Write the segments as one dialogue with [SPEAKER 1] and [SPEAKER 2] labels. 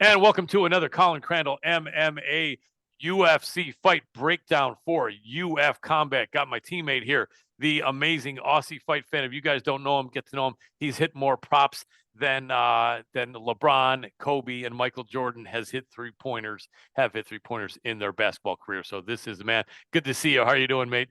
[SPEAKER 1] And welcome to another Colin Crandall MMA UFC fight breakdown for UF Combat. Got my teammate here, the amazing Aussie fight fan. If you guys don't know him, get to know him. He's hit more props than LeBron, Kobe, and Michael Jordan have hit three-pointers in their basketball career. So this is the man. Good to see you. How are you doing, mate?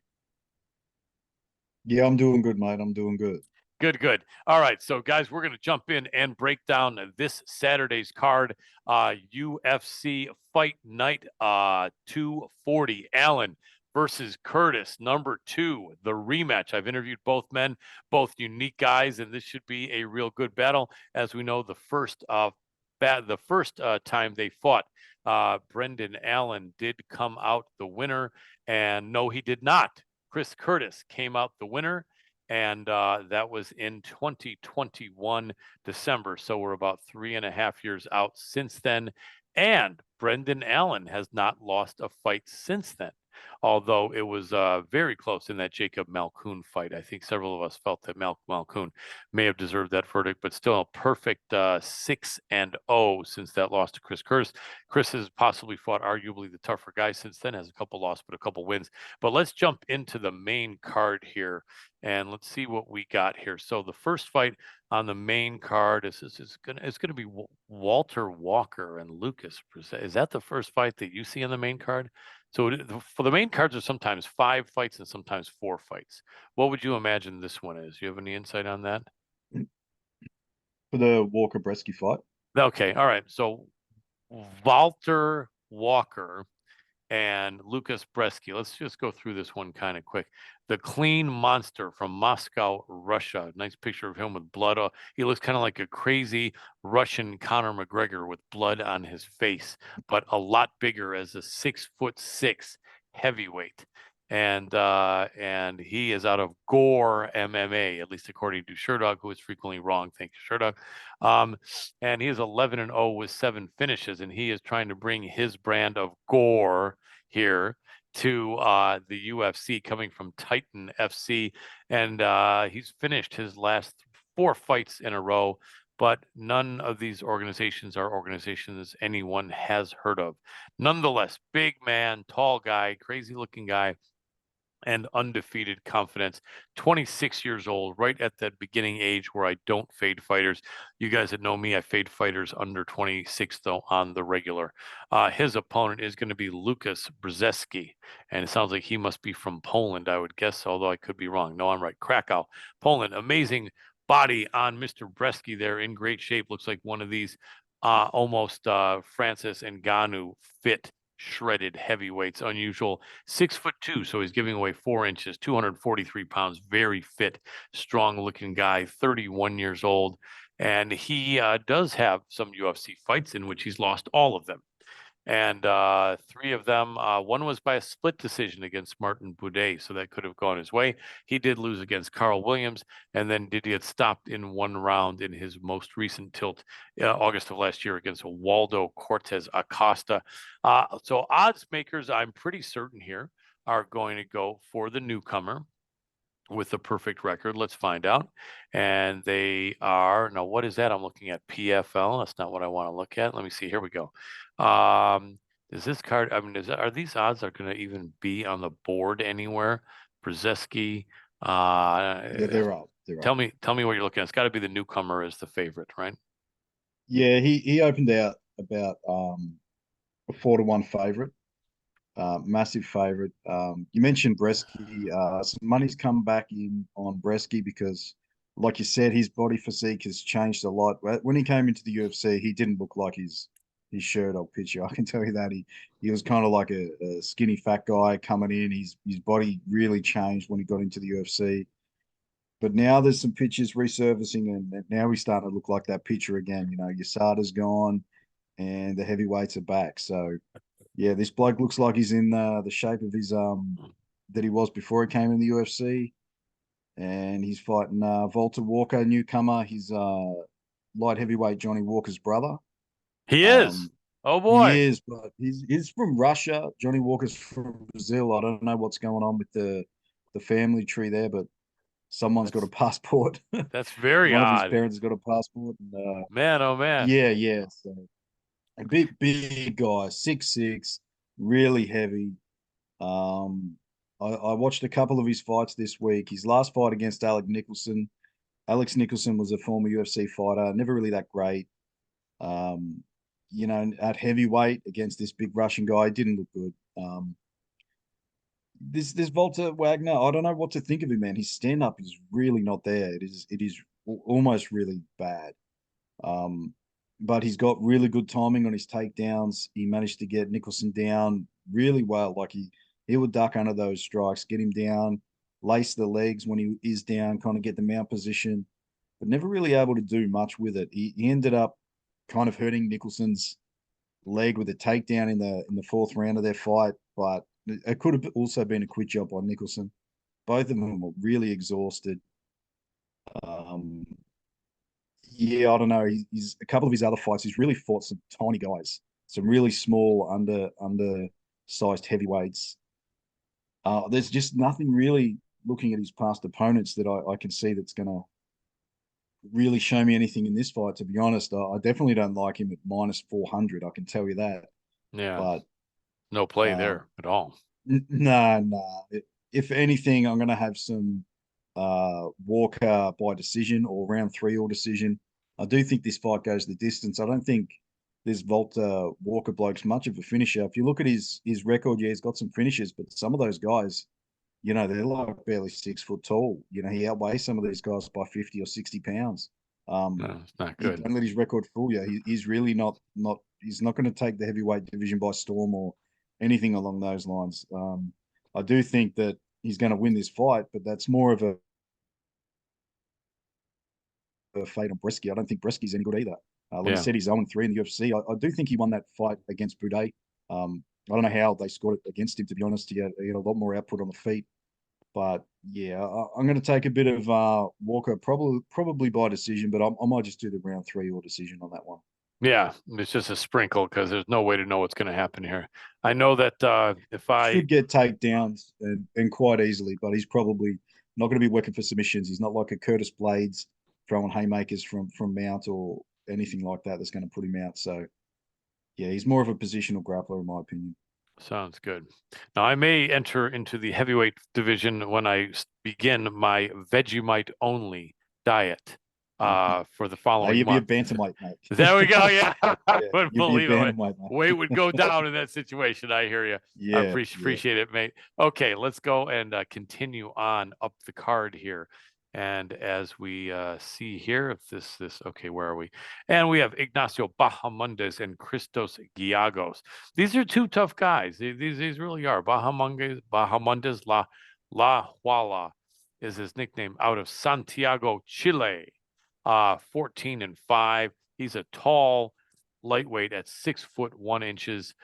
[SPEAKER 2] Yeah, I'm doing good, mate. I'm doing good.
[SPEAKER 1] Good, good. All right, so guys, we're going to jump in and break down this Saturday's card, UFC Fight Night 240, Allen versus Curtis, number 2, the rematch. I've interviewed both men, both unique guys, and this should be a real good battle. As we know, the first time they fought, Brendan Allen did come out the winner, and no, he did not. Chris Curtis came out the winner, and that was in 2021 December. So we're about 3.5 years out since then. And Brendan Allen has not lost a fight since then, although it was very close in that Jacob Malkoun fight. I think several of us felt that Malkoun may have deserved that verdict, but still a perfect 6-0 since that loss to Chris Curtis. Chris has possibly fought arguably the tougher guy since then, has a couple losses, but a couple wins. But let's jump into the main card here and let's see what we got here. So the first fight on the main card is gonna be Walter Walker and Lucas. Is that the first fight that you see on the main card? So for the main cards are sometimes 5 fights and sometimes 4 fights. What would you imagine this one is? You have any insight on that?
[SPEAKER 2] For the Walker Bresky fight.
[SPEAKER 1] Okay, all right. So Walter Walker and Lucas Bresky. Let's just go through this one kind of quick. The Clean Monster from Moscow, Russia. Nice picture of him with blood. He looks kind of like a crazy Russian Conor McGregor with blood on his face, but a lot bigger as a 6'6" heavyweight. And he is out of Gore MMA, at least according to Sherdog, who is frequently wrong. Thank you, Sherdog. And he is 11-0 with 7 finishes, and he is trying to bring his brand of gore here to the UFC, coming from Titan FC, and he's finished his last 4 fights in a row. But none of these organizations are organizations anyone has heard of. Nonetheless, big man, tall guy, crazy looking guy, and undefeated confidence. 26 years old, right at that beginning age where I don't fade fighters. You guys that know me, I fade fighters under 26, though, on the regular. His opponent is going to be Lucas Brzeski, and it sounds like he must be from Poland, I would guess, although I could be wrong. No, I'm right. Krakow, Poland. Amazing body on Mr. Bresky there, in great shape. Looks like one of these almost Francis Ngannou fit shredded heavyweights. Unusual, 6'2", so he's giving away 4 inches, 243 pounds, very fit, strong looking guy, 31 years old. And he does have some UFC fights in which he's lost all of them. And 3 of them, one was by a split decision against Martin Boudet, so that could have gone his way. He did lose against Carl Williams, and then did get stopped in 1 round in his most recent tilt, August of last year, against Waldo Cortez Acosta. So odds makers, I'm pretty certain here, are going to go for the newcomer with the perfect record. Let's find out. And they are, now what is that? I'm looking at PFL. That's not what I want to look at. Let me see. Here we go. Is this card, I mean, are these odds are going to even be on the board anywhere? Brzeski,
[SPEAKER 2] Yeah, they're up. They're up.
[SPEAKER 1] tell me what you're looking at. It's got to be the newcomer as the favorite, right?
[SPEAKER 2] Yeah, he opened out about a 4-1 favorite, massive favorite. You mentioned Bresky. Some money's come back in on Bresky because, like you said, his body physique has changed a lot. When he came into the UFC, he didn't look like his shirt or picture. I can tell you that he was kind of like a skinny fat guy coming in. His body really changed when he got into the UFC. But now there's some pictures resurfacing, and now he's starting to look like that picture again. You know, USADA's gone, and the heavyweights are back. So yeah, this bloke looks like he's in the shape of his that he was before he came in the UFC, and he's fighting Walter Walker, newcomer. He's light heavyweight Johnny Walker's brother.
[SPEAKER 1] He is.
[SPEAKER 2] Um,
[SPEAKER 1] Oh
[SPEAKER 2] he
[SPEAKER 1] boy.
[SPEAKER 2] is, but he's from Russia. Johnny Walker's from Brazil. I don't know what's going on with the family tree there, but someone's got a
[SPEAKER 1] That's
[SPEAKER 2] passport.
[SPEAKER 1] that's very
[SPEAKER 2] One of his
[SPEAKER 1] odd.
[SPEAKER 2] parents has got a passport, and
[SPEAKER 1] Man, oh man.
[SPEAKER 2] yeah, yeah. So A big guy, 6'6", really heavy. Um, I watched a couple of his fights this week. His last fight against Alex Nicholson was a former UFC fighter, never really that great. Um, at heavyweight against this big Russian guy, didn't look good. This Volta Wagner, I don't know what to think of him, man. His stand up is really not there. It is almost really bad. Um, but he's got really good timing on his takedowns. He managed to get Nicholson down really well. Like he would duck under those strikes, get him down, lace the legs when he is down, kind of get the mount position, but never really able to do much with it. He ended up kind of hurting Nicholson's leg with a takedown in the fourth round of their fight, but it could have also been a quit job by Nicholson. Both of them were really exhausted. Um, yeah, I don't know. He's a couple of his other fights. He's really fought some tiny guys, some really small undersized heavyweights. There's just nothing really looking at his past opponents that I can see that's going to really show me anything in this fight. To be honest, I definitely don't like him at minus 400. I can tell you that.
[SPEAKER 1] Yeah,
[SPEAKER 2] But
[SPEAKER 1] no play
[SPEAKER 2] uh,
[SPEAKER 1] there at all.
[SPEAKER 2] nah. If anything, I'm going to have some Walker by decision or round three or decision. I do think this fight goes the distance. I don't think this Volta Walker bloke's much of a finisher. If you look at his record, yeah, he's got some finishes, but some of those guys, they're like barely 6 foot tall. He outweighs some of these guys by 50 or 60 pounds. Um,
[SPEAKER 1] No, it's not
[SPEAKER 2] he
[SPEAKER 1] good.
[SPEAKER 2] don't let his record fool you. He's really not he's not going to take the heavyweight division by storm or anything along those lines. I do think that he's going to win this fight, but that's more of a fate on Bresky. I don't think Bresky's any good either. Like you
[SPEAKER 1] Yeah.
[SPEAKER 2] said, he's 0-3 in the UFC. I do think he won that fight against Boudet. I don't know how they scored it against him, to be honest. He had a lot more output on the feet. But yeah, I'm going to take a bit of Walker, probably by decision, but I might just do the round three or decision on that one.
[SPEAKER 1] Yeah, it's just a sprinkle because there's no way to know what's going to happen here. I know that if I
[SPEAKER 2] Should get takedowns and quite easily, but he's probably not going to be working for submissions. He's not like a Curtis Blades throwing haymakers from mount or anything like that that's going to put him out. So yeah, he's more of a positional grappler in my opinion.
[SPEAKER 1] Sounds good. Now, I may enter into the heavyweight division when I begin my Vegemite only diet for the
[SPEAKER 2] No,
[SPEAKER 1] following
[SPEAKER 2] you'd be a
[SPEAKER 1] month.
[SPEAKER 2] bantamweight,
[SPEAKER 1] There we
[SPEAKER 2] mate.
[SPEAKER 1] go. Yeah, I
[SPEAKER 2] Yeah,
[SPEAKER 1] wouldn't
[SPEAKER 2] you'd be a
[SPEAKER 1] believe it.
[SPEAKER 2] bantamweight,
[SPEAKER 1] Weight
[SPEAKER 2] mate.
[SPEAKER 1] would go down in that situation. I hear you. I
[SPEAKER 2] Yeah, yeah.
[SPEAKER 1] appreciate it, mate. Okay, let's go and continue on up the card here. And as we see here, if this okay, where are we? And we have Ignacio Bahamondes and Christos Giagos. These are two tough guys. These really are. Bahamondes La Huala is his nickname, out of Santiago, Chile. 14-5. He's a tall lightweight at 6 foot 1 inches.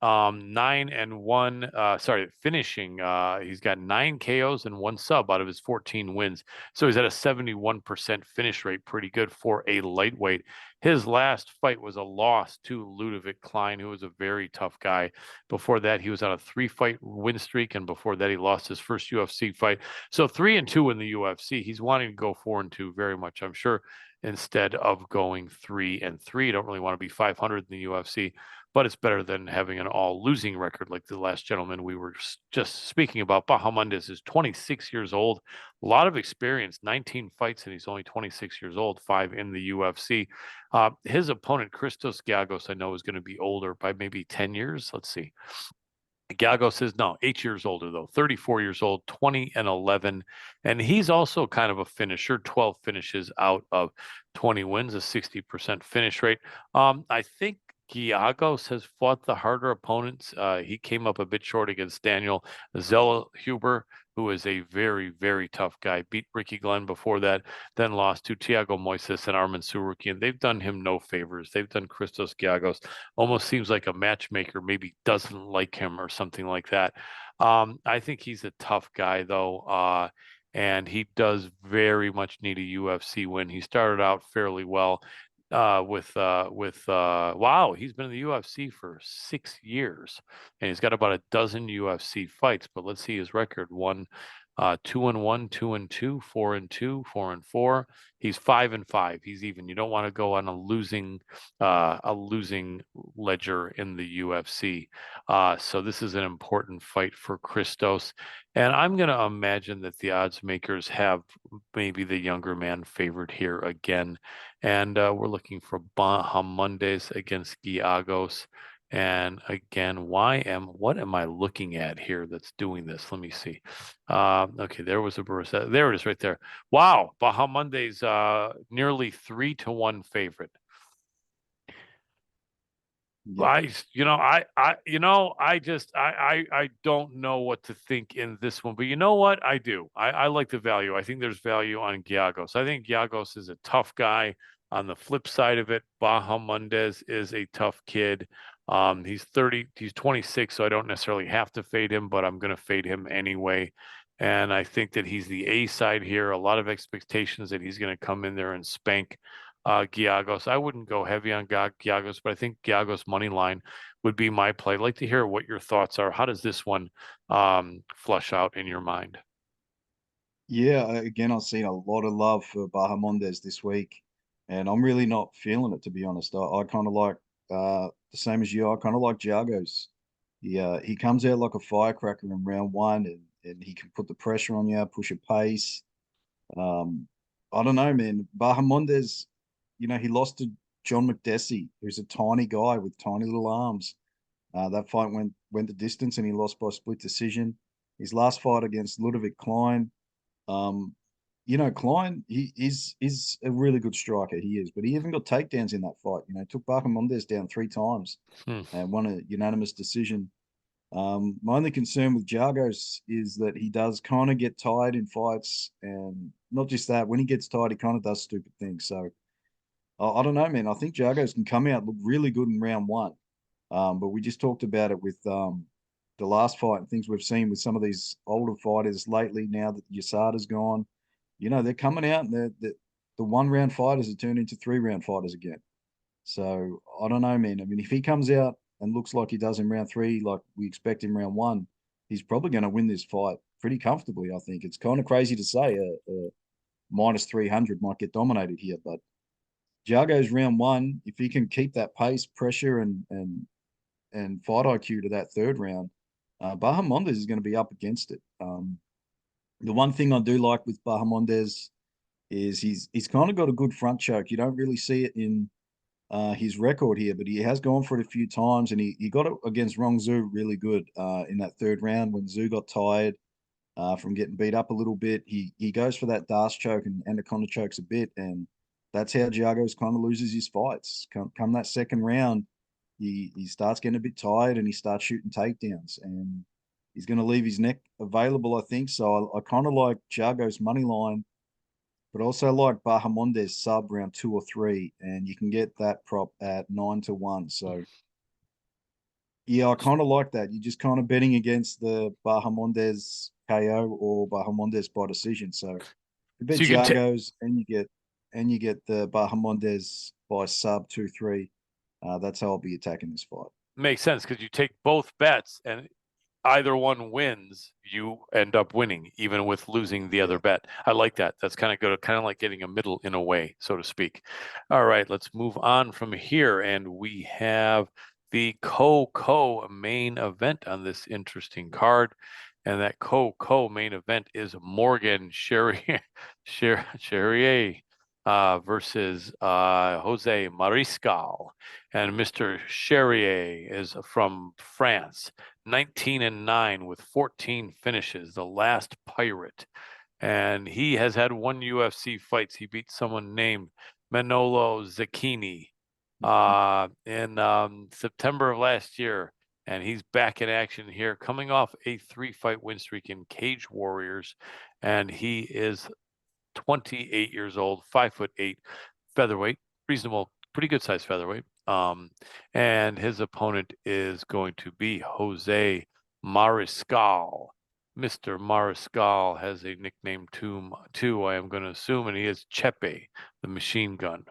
[SPEAKER 1] 9-1. Sorry, finishing. He's got 9 KOs and 1 sub out of his 14 wins. So he's at a 71% finish rate, pretty good for a lightweight. His last fight was a loss to Ludovic Klein, who was a very tough guy. Before that, he was on a 3-fight win streak, and before that, he lost his first UFC fight. So 3-2 in the UFC. He's wanting to go 4-2 very much, I'm sure, instead of going 3-3. Don't really want to be 500 in the UFC, but it's better than having an all losing record like the last gentleman we were just speaking about. Bahamondes is 26 years old, a lot of experience, 19 fights, and he's only 26 years old, 5 in the UFC. His opponent, Christos Giagos, I know is going to be older by maybe 10 years. Let's see. Gago says no, 8 years older though, 34 years old, 20-11. And he's also kind of a finisher, 12 finishes out of 20 wins, a 60% finish rate. I think Giagos has fought the harder opponents. He came up a bit short against Daniel Zellhuber, who is a very, very tough guy. Beat Ricky Glenn before that, then lost to Thiago Moises and Arman Suruki, and they've done him no favors. They've done Christos Giagos. Almost seems like a matchmaker maybe doesn't like him or something like that. I think he's a tough guy though. And he does very much need a UFC win. He started out fairly well wow, he's been in the UFC for 6 years, and he's got about a dozen UFC fights. But let's see his record: 2-1, 2-2, 4-2, 4-4. He's 5-5. He's even. You don't want to go on a losing ledger in the UFC. So this is an important fight for Christos, and I'm going to imagine that the odds makers have maybe the younger man favored here again, and we're looking for Bahamondes against Giagos. And again, what am I looking at here that's doing this? Let me see. Okay, there was a Barista. There it is right there. Wow, Bahamondes nearly 3-1 favorite.
[SPEAKER 2] Yep.
[SPEAKER 1] I don't know what to think in this one, but you know what? I do. I like the value. I think there's value on Giagos. I think Giagos is a tough guy. On the flip side of it, Bahamondes is a tough kid. He's 26, so I don't necessarily have to fade him, but I'm going to fade him anyway. And I think that he's the A side here. A lot of expectations that he's going to come in there and spank Giagos. I wouldn't go heavy on Giagos, but I think Giagos money line would be my play. I'd like to hear what your thoughts are. How does this one flush out in your mind?
[SPEAKER 2] Yeah, again, I've seen a lot of love for Bahamondes this week, and I'm really not feeling it, to be honest. I kind of like the same as you. I kind of like Giagos. He comes out like a firecracker in round one, and he can put the pressure on you, push a pace. Um, I don't know, man. Bahamondes, he lost to John McDessie, who's a tiny guy with tiny little arms. That fight went the distance, and he lost by split decision. His last fight against Ludovic Klein. Um, Klein, he is a really good striker. He is, but he even got takedowns in that fight. Took Bahamondes down 3 times
[SPEAKER 1] Hmm.
[SPEAKER 2] and won a unanimous decision. My only concern with Giagos is that he does kind of get tired in fights, and not just that, when he gets tired, he kind of does stupid things. So I don't know, man. I think Giagos can come out look really good in round one. But we just talked about it with the last fight and things we've seen with some of these older fighters lately. Now that USADA's gone, they're coming out and the 1 round fighters have turned into 3 round fighters again. So I don't know, man. I mean, if he comes out and looks like he does in round three, like we expect in round one, he's probably going to win this fight pretty comfortably. I think it's kind of crazy to say a minus 300 might get dominated here, but Jago's round one, if he can keep that pace, pressure, and fight IQ to that third round, Bahamondes is going to be up against it. The one thing I do like with Bahamondes is he's kind of got a good front choke. You don't really see it in his record here, but he has gone for it a few times, and he got it against Rong Zhu really good in that third round when Zhu got tired from getting beat up a little bit. He goes for that Darce choke and Anaconda chokes a bit, and that's how Giagos kind of loses his fights. Come that second round, he starts getting a bit tired and he starts shooting takedowns, and he's going to leave his neck available, I think. So I kind of like Giagos money line, but also like Bahamondes sub round 2 or 3, and you can get that prop at 9-1. So yeah, I kind of like that. You're just kind of betting against the Bahamondes KO or Bahamondes by decision. So you bet
[SPEAKER 1] So you can take
[SPEAKER 2] Giagos and you get the Bahamondes by sub 2-3. That's how I'll be attacking this fight.
[SPEAKER 1] makes sense because you take both bets and either one wins, you end up winning, even with losing the other
[SPEAKER 2] Yeah.
[SPEAKER 1] bet. I like that. That's kind of good, kind of like getting a middle in a way, so to speak. All right, let's move on from here. And we have the co main event on this interesting card. And that co main event is Morgan Charrier versus Jose Mariscal. And Mr. Charrier is from France. 19-9 with 14 finishes, the last pirate. And he has had 1 UFC fights. He beat someone named Manolo Zecchini in September of last year. And he's back in action here, coming off a 3-fight win streak in Cage Warriors. And he is 28 years old, 5'8", featherweight, reasonable, pretty good size featherweight. And his opponent is going to be Jose Mariscal. Mr. Mariscal has a nickname too, I am going to assume, and he is Chepe, the machine gun.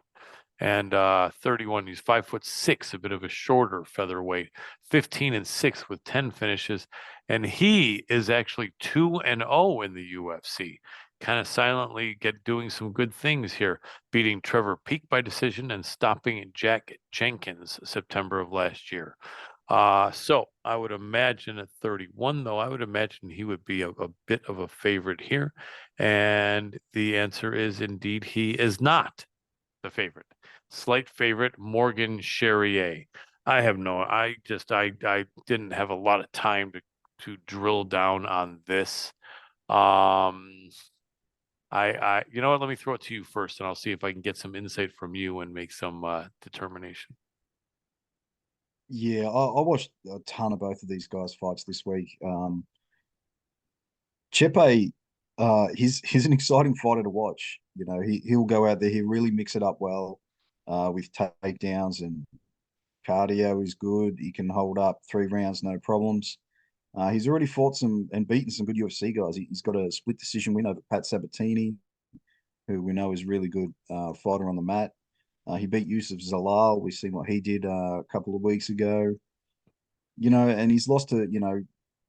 [SPEAKER 1] And 31, he's 5'6", a bit of a shorter featherweight, 15-6 with 10 finishes. And he is actually 2-0 in the UFC, kind of silently doing some good things here, beating Trevor Peek by decision and stopping Jack Jenkins September of last year. So I would imagine at 31, though, I would imagine he would be a bit of a favorite here. And the answer is indeed he is not the favorite. Slight favorite, Morgan Charrier. I didn't have a lot of time to drill down on this. Um, you know what? Let me throw it to you first, and I'll see if I can get some insight from you and make some determination.
[SPEAKER 2] Yeah, I watched a ton of both of these guys' fights this week. Chepe, he's an exciting fighter to watch. You know, he'll go out there, he'll really mix it up well, with takedowns, and cardio is good. He can hold up 3 rounds, no problems. He's already fought some and beaten some good UFC guys. He's got a split decision win over Pat Sabatini, who we know is really good fighter on the mat. He beat Yusuf Zalal. We've seen what he did a couple of weeks ago. You know, and he's lost to,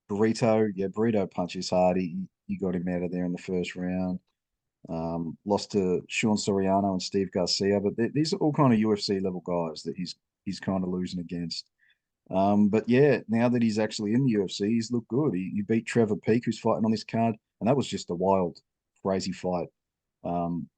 [SPEAKER 2] Burrito. Yeah, Burrito punches hard. He got him out of there in the first round. Lost to Sean Soriano and Steve Garcia, but these are all kind of UFC level guys that he's kind of losing against. But yeah, now that he's actually in the UFC, he's looked good. He beat Trevor Peek, who's fighting on this card, and that was just a wild, crazy fight. Um,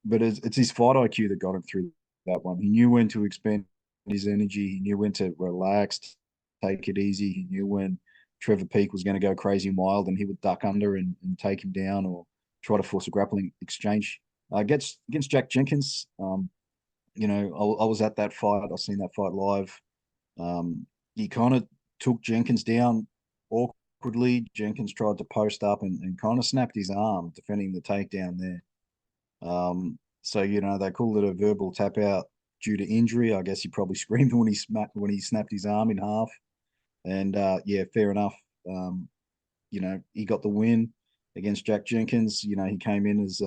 [SPEAKER 2] but it's his fight IQ that got him through that one. He knew when to expend his energy. He knew when to relax, take it easy. He knew when Trevor Peek was going to go crazy and wild, and he would duck under and take him down or try to force a grappling exchange. Against Jack Jenkins, I was at that fight. I've seen that fight live. He kind of took Jenkins down awkwardly. Jenkins tried to post up and kind of snapped his arm, defending the takedown there. So they call it a verbal tap out due to injury. I guess he probably screamed when he snapped his arm in half. And yeah, fair enough. He got the win against Jack Jenkins. He came in as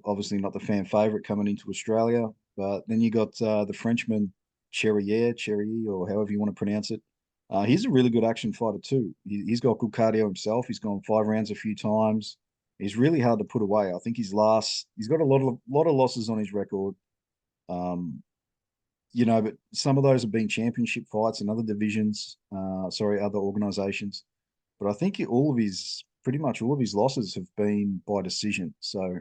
[SPEAKER 2] obviously not the fan favorite coming into Australia. But then you got the Frenchman Cherrier, or however you want to pronounce it. He's a really good action fighter too. He's got good cardio himself. He's gone 5 rounds a few times. He's really hard to put away. I think he's got a lot of losses on his record. Um, but some of those have been championship fights in other divisions. Other organizations. But I think pretty much all of his losses have been by decision. So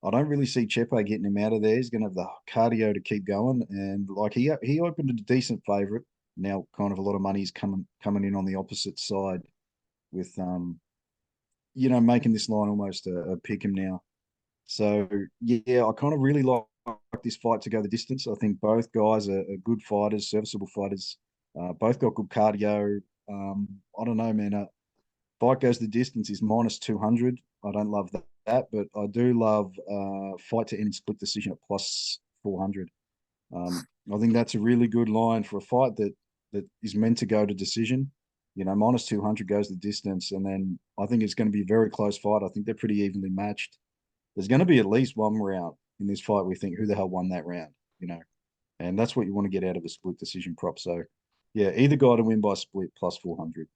[SPEAKER 2] I don't really see Chepe getting him out of there. He's going to have the cardio to keep going, and like he opened a decent favorite. Now, kind of a lot of money is coming in on the opposite side with making this line almost a pick him now. So yeah, I kind of really like this fight to go the distance. I think both guys are good fighters, serviceable fighters. Both got good cardio. I don't know, man. Fight goes the distance is -200. I don't love that, but I do love fight to end in split decision at +400. I think that's a really good line for a fight that is meant to go to decision. -200 goes the distance, and then I think it's going to be a very close fight. I think they're pretty evenly matched. There's going to be at least one round in this fight we think, who the hell won that round? And that's what you want to get out of a split decision prop. So, yeah, either guy to win by split +400.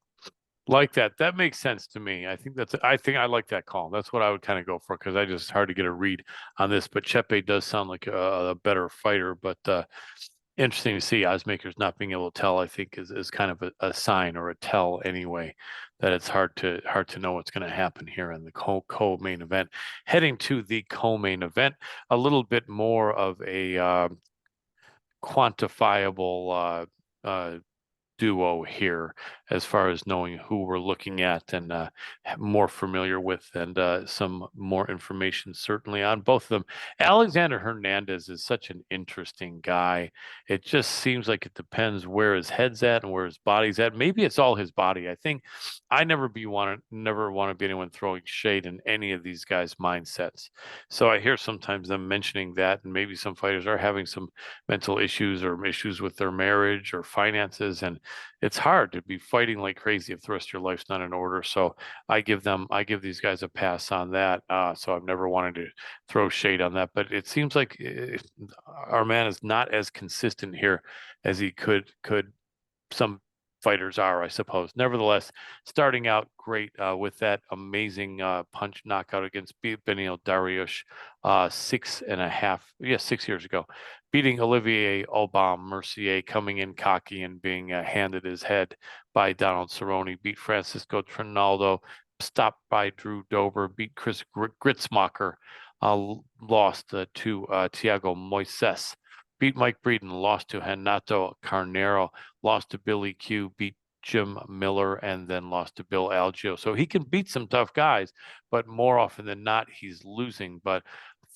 [SPEAKER 1] Like that. That makes sense to me. I think I like that call. That's what I would kind of go for because it's hard to get a read on this. But Chepe does sound like a better fighter. But interesting to see oddsmakers not being able to tell. I think is kind of a sign or a tell anyway that it's hard to know what's going to happen here in the co-main event. Heading to the co-main event, a little bit more of a quantifiable duo here as far as knowing who we're looking at and more familiar with and some more information certainly on both of them. Alexander Hernandez is such an interesting guy. It just seems like it depends where his head's at and where his body's at. Maybe it's all his body. I think I never want to be anyone throwing shade in any of these guys' mindsets. So I hear sometimes them mentioning that, and maybe some fighters are having some mental issues or issues with their marriage or finances, and it's hard to be fighting fighting like crazy if the rest of your life's not in order. So I give these guys a pass on that. So I've never wanted to throw shade on that, but it seems like our man is not as consistent here as he could some fighters are, I suppose. Nevertheless, starting out great with that amazing punch knockout against Benio Dariush 6 years ago, beating Olivier Aubin Mercier, coming in cocky and being handed his head by Donald Cerrone, beat Francisco Trinaldo, stopped by Drew Dober, beat Chris Gritzmacher, lost to Thiago Moises, beat Mike Breeden, lost to Renato Carneiro, lost to Billy Q, beat Jim Miller, and then lost to Bill Algeo. So he can beat some tough guys, but more often than not, he's losing. But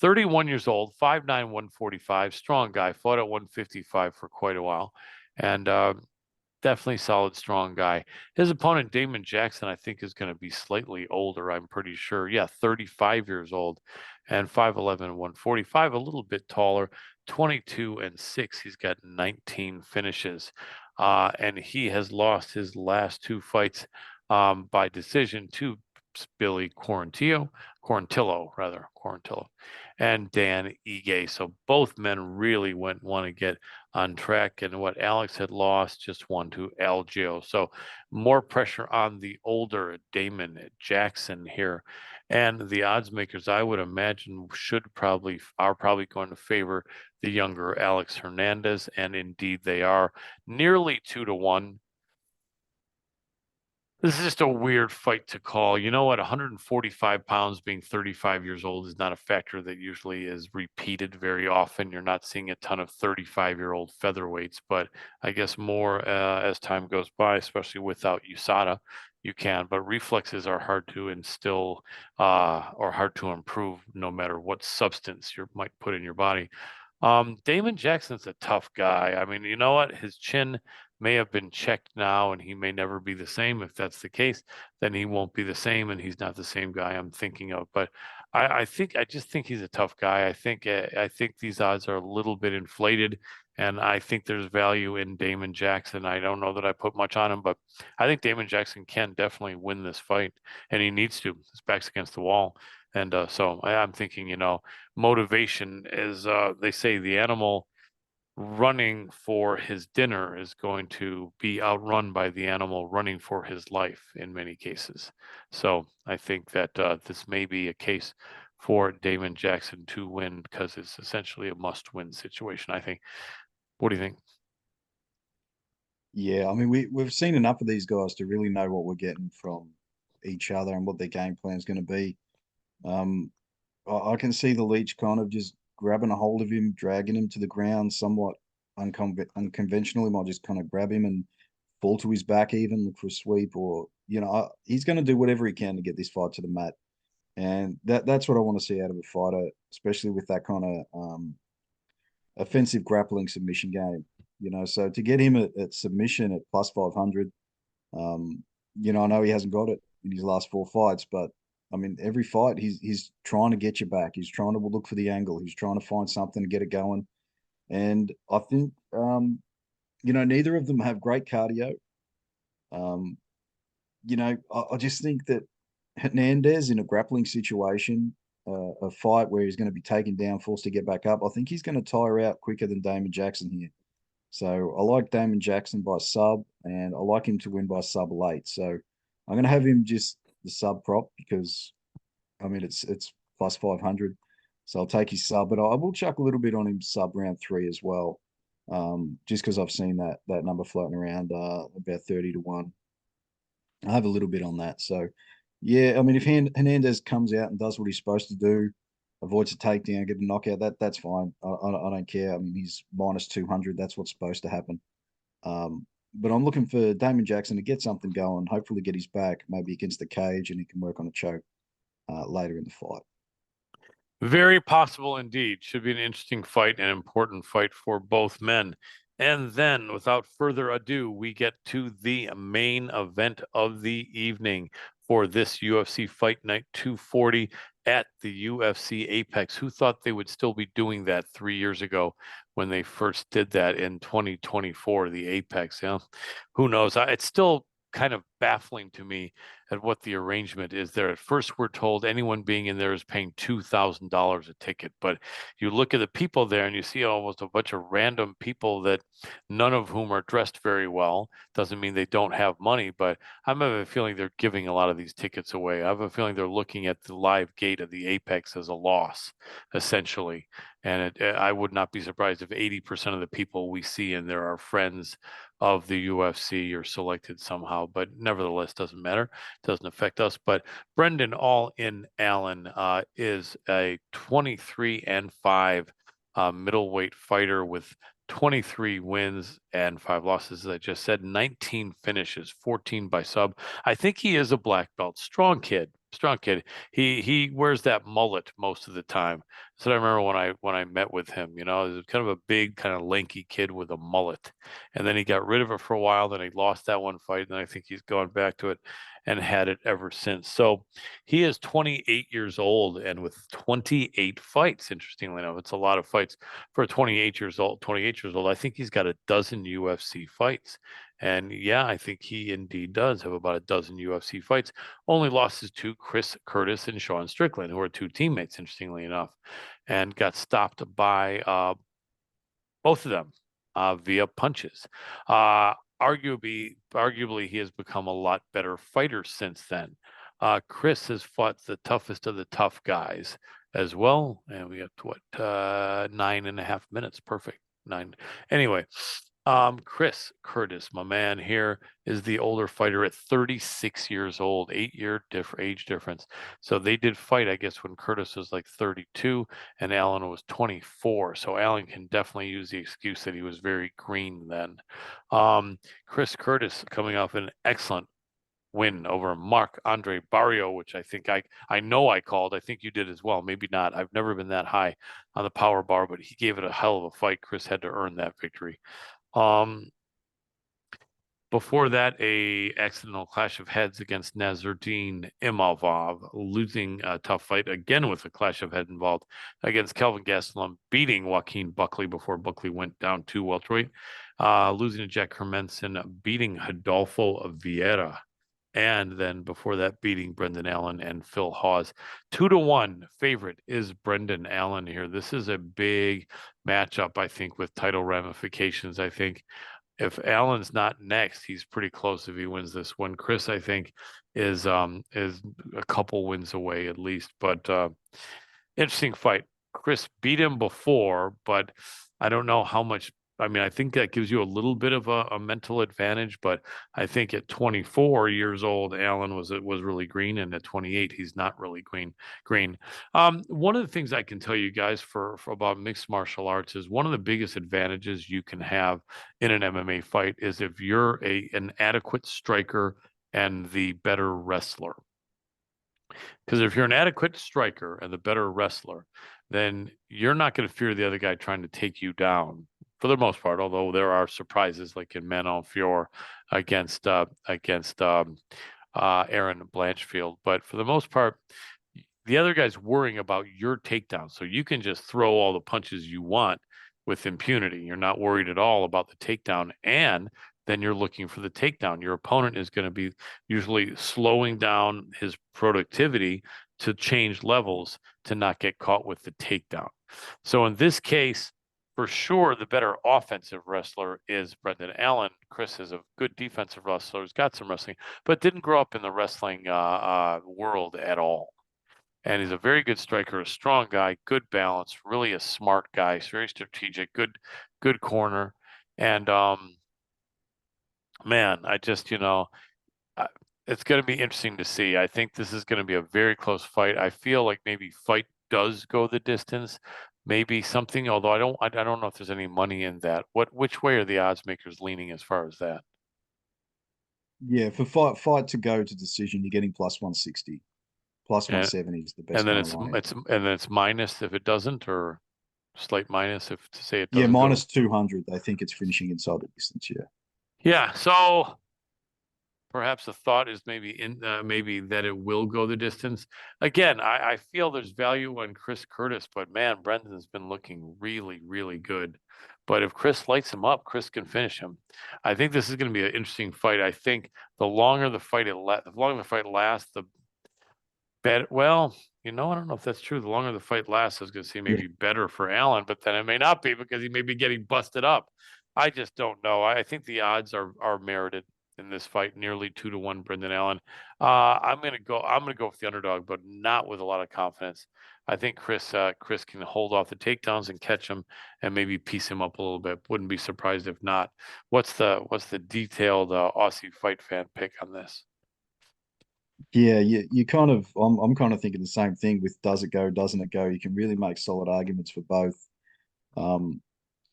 [SPEAKER 1] 31 years old, 5'9", 145, strong guy, fought at 155 for quite a while. And definitely solid, strong guy. His opponent, Damon Jackson, I think is going to be slightly older. I'm pretty sure. Yeah, 35 years old and 5'11", 145, a little bit taller, 22-6. He's got 19 finishes. And he has lost his last two fights by decision to Billy Quarantillo, and Dan Ige. So both men really want to get on track. And what Alex had lost just won to Algeo. So more pressure on the older Damon Jackson here. And the odds makers, I would imagine, are probably going to favor the younger Alex Hernandez. And indeed they are, nearly 2-1. This is just a weird fight to call. You know what? 145 pounds, being 35 years old, is not a factor that usually is repeated very often. You're not seeing a ton of 35-year-old featherweights, but I guess more as time goes by, especially without USADA, you can. But reflexes are hard to instill or hard to improve, no matter what substance you might put in your body. Damon Jackson's a tough guy. I mean, you know what? His chin may have been checked now, and he may never be the same. If that's the case, then he won't be the same, and he's not the same guy I'm thinking of. But I just think he's a tough guy. I think these odds are a little bit inflated, and I think there's value in Damon Jackson. I don't know that I put much on him, but I think Damon Jackson can definitely win this fight, and he needs to. His back's against the wall. And so I'm thinking, motivation is, they say, the animal running for his dinner is going to be outrun by the animal running for his life in many cases. So I think that this may be a case for Damon Jackson to win, because it's essentially a must-win situation, I think. What do you think?
[SPEAKER 2] Yeah, I mean, we've seen enough of these guys to really know what we're getting from each other and what their game plan is going to be. Um, I can see the leech kind of just grabbing a hold of him, dragging him to the ground, somewhat unconventional. He might just kind of grab him and fall to his back, even look for a sweep, or he's going to do whatever he can to get this fight to the mat, and that's what I want to see out of a fighter, especially with that kind of offensive grappling submission game. So to get him at submission at plus 500, I know he hasn't got it in his last four fights, but I mean, every fight he's trying to get you back. He's trying to look for the angle. He's trying to find something to get it going. And I think neither of them have great cardio. Um, I just think that Hernandez in a grappling situation, a fight where he's going to be taken down, forced to get back up, I think he's going to tire out quicker than Damon Jackson here. So I like Damon Jackson by sub, and I like him to win by sub late. So I'm going to have him just the sub prop because, I mean, it's plus 500. So I'll take his sub, but I will chuck a little bit on him sub round 3 as well, just because I've seen that number floating around about 30-1. I have a little bit on that. So, yeah, I mean, if Hernandez comes out and does what he's supposed to do, avoids a takedown, get a knockout, that's fine. I don't care. I mean, he's minus 200. That's what's supposed to happen. But I'm looking for Damon Jackson to get something going, hopefully get his back, maybe against the cage, and he can work on a choke later in the fight.
[SPEAKER 1] Very possible indeed. Should be an interesting fight, an important fight for both men. And then, without further ado, we get to the main event of the evening for this UFC Fight Night 240 at the UFC Apex. Who thought they would still be doing that 3 years ago when they first did that in 2024, the Apex? Who knows? It's still kind of baffling to me at what the arrangement is there. At first, we're told anyone being in there is paying $2,000 a ticket, but you look at the people there and you see almost a bunch of random people that none of whom are dressed very well. Doesn't mean they don't have money, but I have a feeling they're giving a lot of these tickets away. I have a feeling they're looking at the live gate of the Apex as a loss, essentially. And I would not be surprised if 80% of the people we see in there are friends of the UFC or selected somehow, but nevertheless, doesn't matter. Doesn't affect us. But Brendan All In Allen is a 23-5 middleweight fighter with 23 wins and 5 losses, as I just said, 19 finishes, 14 by sub. I think he is a black belt. Strong kid. Strong kid. He wears that mullet most of the time. So I remember when I met with him, he was kind of a big, kind of lanky kid with a mullet. And then he got rid of it for a while, then he lost that one fight, and I think he's gone back to it and had it ever since. So he is 28 years old and with 28 fights. Interestingly enough, it's a lot of fights for 28 years old. 28 years old. I think he's got a dozen UFC fights. And yeah, I think he indeed does have about a dozen UFC fights. Only losses to Chris Curtis and Sean Strickland, who are two teammates, interestingly enough, and got stopped by both of them via punches. Arguably, he has become a lot better fighter since then. Chris has fought the toughest of the tough guys as well, and we got 9.5 minutes. Perfect. Nine. Anyway, Chris Curtis, my man here, is the older fighter at 36 years old, 8-year age difference. So they did fight, I guess, when Curtis was like 32 and Allen was 24. So Allen can definitely use the excuse that he was very green then. Chris Curtis coming off an excellent win over Marc-Andre Barrio, which I think I know I called. I think you did as well. Maybe not. I've never been that high on the power bar, but he gave it a hell of a fight. Chris had to earn that victory. Before that, a accidental clash of heads against Nasruddin Imavov, losing a tough fight again with a clash of heads involved against Kelvin Gastelum, beating Joaquin Buckley before Buckley went down to welterweight, losing to Jack Hermanson, beating Adolfo Vieira, and then before that, beating Brendan Allen and Phil Hawes. 2-1 favorite is Brendan Allen here. This is a big matchup, I think, with title ramifications. I think if Allen's not next, he's pretty close if he wins this one. Chris, I think, is a couple wins away at least. But interesting fight. Chris beat him before, but I don't know how much. I mean, I think that gives you a little bit of a mental advantage, but I think at 24 years old, Allen was really green, and at 28, he's not really green. One of the things I can tell you guys for about mixed martial arts is one of the biggest advantages you can have in an MMA fight is if you're an adequate striker and the better wrestler. Because if you're an adequate striker and the better wrestler, then you're not going to fear the other guy trying to take you down for the most part, although there are surprises like in Manon Fior against Aaron Blanchfield. But for the most part, the other guy's worrying about your takedown. So you can just throw all the punches you want with impunity. You're not worried at all about the takedown. And then you're looking for the takedown. Your opponent is going to be usually slowing down his productivity to change levels to not get caught with the takedown. So in this case, for sure, the better offensive wrestler is Brendan Allen. Chris is a good defensive wrestler. He's got some wrestling, but didn't grow up in the wrestling world at all. And he's a very good striker, a strong guy, good balance, really a smart guy. He's very strategic, good corner. And man, I just, it's going to be interesting to see. I think this is going to be a very close fight. I feel like maybe fight does go the distance. Maybe something, although I don't know if there's any money in that. Which way are the odds makers leaning as far as that?
[SPEAKER 2] Yeah, for fight to go to decision, you're getting plus 160. Plus
[SPEAKER 1] And
[SPEAKER 2] 170 is the best
[SPEAKER 1] and then
[SPEAKER 2] kind of line.
[SPEAKER 1] it's minus if it doesn't, or slight minus if to say it
[SPEAKER 2] Yeah,
[SPEAKER 1] doesn't go.
[SPEAKER 2] minus 200. They think it's finishing inside the distance. Yeah.
[SPEAKER 1] Yeah. So Perhaps the thought is maybe that it will go the distance. Again, I feel there's value on Chris Curtis, but man, Brendan's been looking really, really good. But if Chris lights him up, Chris can finish him. I think this is going to be an interesting fight. I think the longer the fight lasts, the better. Well, I don't know if that's true. The longer the fight lasts, I was going to say
[SPEAKER 2] Yeah,
[SPEAKER 1] maybe better for Allen, but then it may not be because he may be getting busted up. I just don't know. I think the odds are merited in this fight, nearly 2-1, Brendan Allen. I'm gonna go with the underdog, but not with a lot of confidence. I think Chris can hold off the takedowns and catch him and maybe piece him up a little bit. Wouldn't be surprised if not. What's the detailed Aussie fight fan pick on this?
[SPEAKER 2] yeah, you kind of, I'm kind of thinking the same thing with does it go, doesn't it go? You can really make solid arguments for both. Um,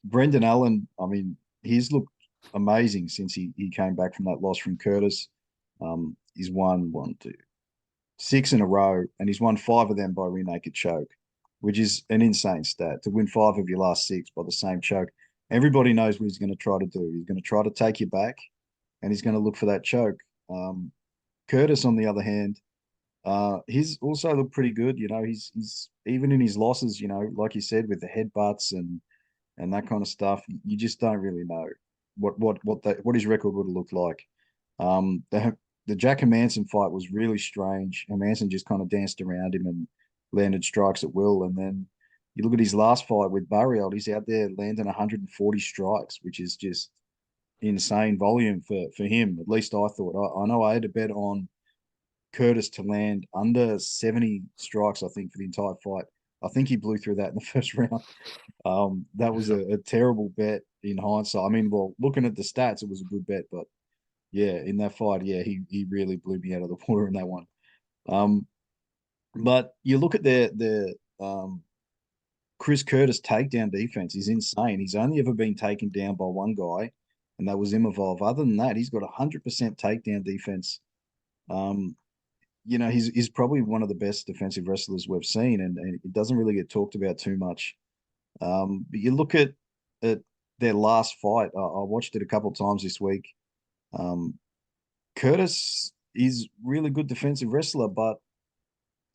[SPEAKER 2] Brendan Allen, I mean, he's looked amazing since he came back from that loss from Curtis. He's won one, two, six in a row, and he's won five of them by rear naked choke, which is an insane stat. To win five of your last six by the same choke, everybody knows what he's going to try to do. He's going to try to take you back, and he's going to look for that choke. Curtis, on the other hand, he's also looked pretty good. He's even in his losses. Like you said, with the headbutts and that kind of stuff, you just don't really know what his record would have looked like. The Jack Hermanson fight was really strange. Hermanson just kind of danced around him and landed strikes at will. And then you look at his last fight with Barrios, he's out there landing 140 strikes, which is just insane volume for him. At least I thought. I know I had to bet on Curtis to land under 70 strikes, I think, for the entire fight. I think he blew through that in the first round. That was
[SPEAKER 1] Yeah.
[SPEAKER 2] a terrible bet in hindsight. I mean, well, looking at the stats, it was a good bet, but yeah, in that fight, yeah, he really blew me out of the water in that one. Um, but you look at their Chris Curtis takedown defense is insane. He's only ever been taken down by one guy, and that was Imavov. Other than that, he's got 100% takedown defense. Um, he's probably one of the best defensive wrestlers we've seen, and it doesn't really get talked about too much. But you look at their last fight. I watched it a couple of times this week. Um, Curtis is really good defensive wrestler, but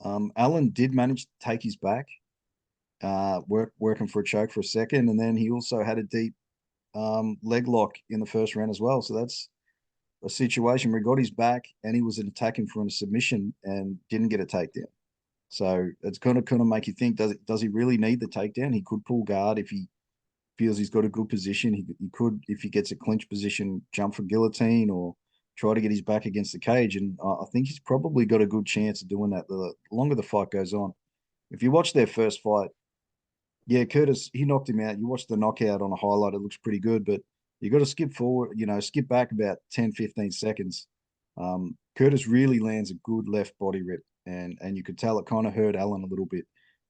[SPEAKER 2] Allen did manage to take his back, working for a choke for a second, and then he also had a deep leg lock in the first round as well. So that's a situation where he got his back and he was attacking for a submission and didn't get a takedown. So it's kind of make you think: does he really need the takedown? He could pull guard if he feels he's got a good position. He could, if he gets a clinch position, jump for guillotine or try to get his back against the cage. And I think he's probably got a good chance of doing that the longer the fight goes on. If you watch their first fight, yeah, Curtis, he knocked him out. You watch the knockout on a highlight, it looks pretty good, but you got to skip forward, skip back about 10, 15 seconds. Curtis really lands a good left body rip, and you could tell it kind of hurt Allen a little bit.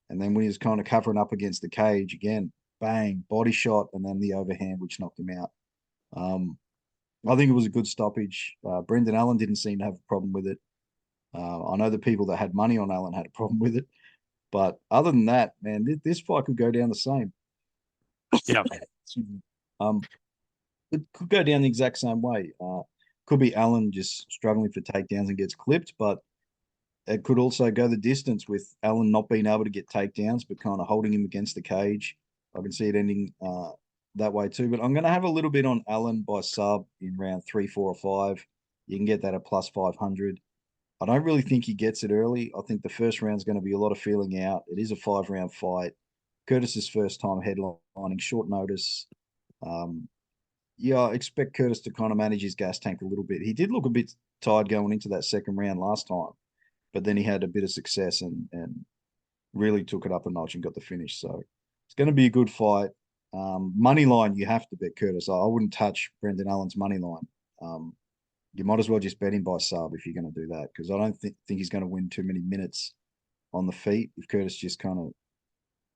[SPEAKER 2] And then when he was kind of covering up against the cage again, bang, body shot, and then the overhand, which knocked him out. I think it was a good stoppage. Brendan Allen didn't seem to have a problem with it. I know the people that had money on Allen had a problem with it. But other than that, man, this fight could go down the same.
[SPEAKER 1] Yeah.
[SPEAKER 2] um, it could go down the exact same way. Could be Allen just struggling for takedowns and gets clipped, but it could also go the distance with Allen not being able to get takedowns, but kind of holding him against the cage. I can see it ending that way too. But I'm going to have a little bit on Allen by sub in round 3, 4, or 5. You can get that at plus 500. I don't really think he gets it early. I think the first round is going to be a lot of feeling out. It is a 5-round fight. Curtis's first time headlining, short notice. Um, yeah, I expect Curtis to kind of manage his gas tank a little bit. He did look a bit tired going into that second round last time, but then he had a bit of success and really took it up a notch and got the finish. So it's going to be a good fight. Money line, you have to bet Curtis. I wouldn't touch Brendan Allen's money line. You might as well just bet him by sub if you're going to do that, because I don't think he's going to win too many minutes on the feet if Curtis just kind of,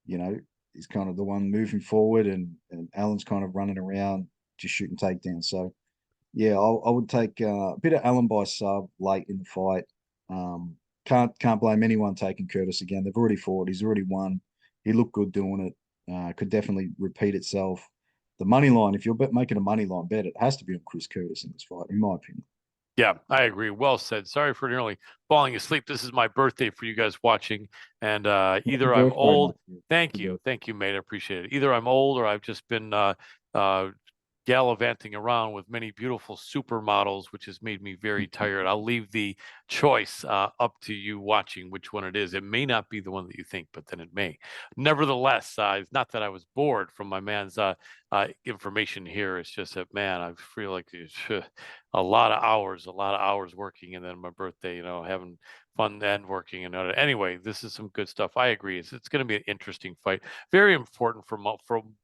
[SPEAKER 2] you know, is kind of the one moving forward and Allen's kind of running around just shooting takedowns. So yeah, I would take a bit of Allen by sub late in the fight. Um, can't blame anyone taking Curtis again. They've already fought. He's already won. He looked good doing it. Could definitely repeat itself. The money line, if you're making a money line bet, it has to be on Chris Curtis in this fight, in my opinion.
[SPEAKER 1] Yeah, I agree. Well said. Sorry for nearly falling asleep. This is my birthday for you guys watching, and
[SPEAKER 2] Happy
[SPEAKER 1] either I'm
[SPEAKER 2] birthday,
[SPEAKER 1] old.
[SPEAKER 2] mate.
[SPEAKER 1] Thank
[SPEAKER 2] Happy
[SPEAKER 1] you,
[SPEAKER 2] birthday.
[SPEAKER 1] thank you, mate. I appreciate it. Either I'm old or I've just been uh, gallivanting around with many beautiful supermodels, which has made me very tired. I'll leave the choice up to you watching which one it is. It may not be the one that you think, but then it may. Nevertheless, it's not that I was bored from my man's information here. It's just that, man, I feel like it's a lot of hours working, and then my birthday, having fun and working. And anyway, this is some good stuff. I agree. It's going to be an interesting fight. Very important for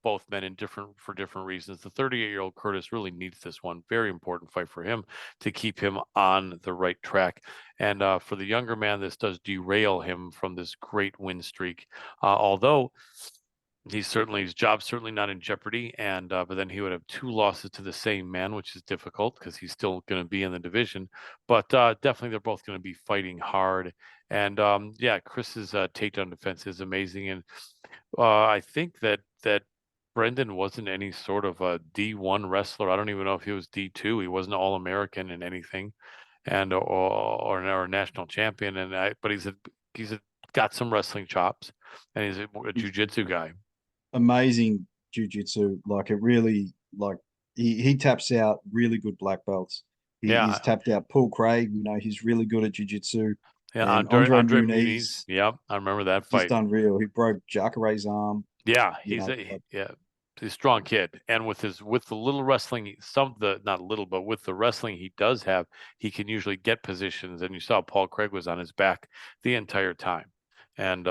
[SPEAKER 1] both men in different reasons. The 38-year-old Curtis really needs this one. Very important fight for him to keep him on the right track. And for the younger man, this does derail him from this great win streak. Although his job's certainly not in jeopardy, and but then he would have two losses to the same man, which is difficult because he's still going to be in the division. But definitely, they're both going to be fighting hard. And yeah, Chris's takedown defense is amazing, and I think that Brendan wasn't any sort of a D1 wrestler. I don't even know if he was D2. He wasn't All American in anything, and or a national champion. But he's got some wrestling chops, and he's a
[SPEAKER 2] He's
[SPEAKER 1] jujitsu guy.
[SPEAKER 2] amazing jujitsu. Like it really, like he taps out really good black belts. He's
[SPEAKER 1] Yeah,
[SPEAKER 2] tapped out Paul Craig. You know, he's really good at jujitsu.
[SPEAKER 1] yeah.
[SPEAKER 2] And
[SPEAKER 1] Andre
[SPEAKER 2] Andre
[SPEAKER 1] Muniz.
[SPEAKER 2] Muniz,
[SPEAKER 1] Yep, I remember that
[SPEAKER 2] just
[SPEAKER 1] fight.
[SPEAKER 2] unreal. He broke Jacare's arm.
[SPEAKER 1] Yeah,
[SPEAKER 2] You know, like,
[SPEAKER 1] yeah, he's a strong kid, and with the little wrestling, some the not little, but with the wrestling he does have, he can usually get positions. And you saw Paul Craig was on his back the entire time, and